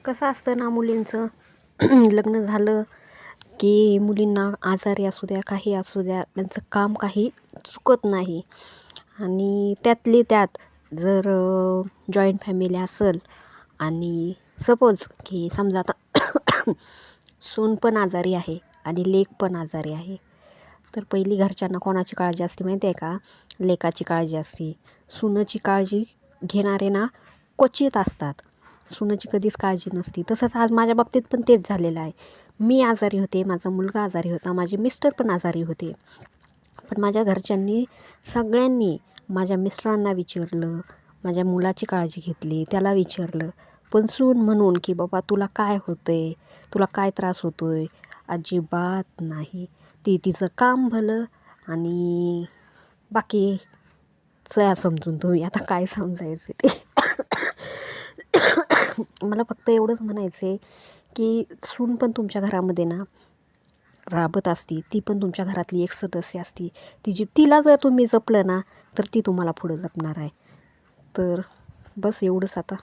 कसं असतं ना मुलींचं लग्न झालं की मुलींना आजारी असू द्या काही असू द्या त्यांचं काम काही चुकत नाही. आणि त्यातली त्यात जर जॉईंट फॅमिली असेल आणि सपोज की समजा आता सून पण आजारी आहे आणि लेक पण आजारी आहे, तर पहिली घरच्यांना कोणाची काळजी असते माहिती आहे का? लेकाची काळजी असते. सुनेची काळजी घेणारे ना क्वचित असतात, सुनेची कधीच काळजी नसते. तसंच आज माझ्या बाबतीत पण तेच झालेलं आहे. मी आजारी होते, माझा मुलगा आजारी होता, माझे मिस्टर पण आजारी होते. पण माझ्या घरच्यांनी सगळ्यांनी माझ्या मिस्टरांना विचारलं, माझ्या मुलाची काळजी घेतली, त्याला विचारलं. पण सून म्हणून की बाबा तुला काय होतं आहे, तुला काय त्रास होतो आहे, अजिबात नाही. ती तिचं काम भलं आणि बाकी सया समजून तुम्ही आता काय समजायचं ते. मला फक्त एवढंच म्हणायचं आहे की सून पण तुमच्या घरामध्ये ना राबत असती, ती पण तुमच्या घरातली एक सदस्य असती. तिला जर तुम्ही जपलं ना तर ती तुम्हाला पुढं जपणार आहे. तर बस एवढंच आता.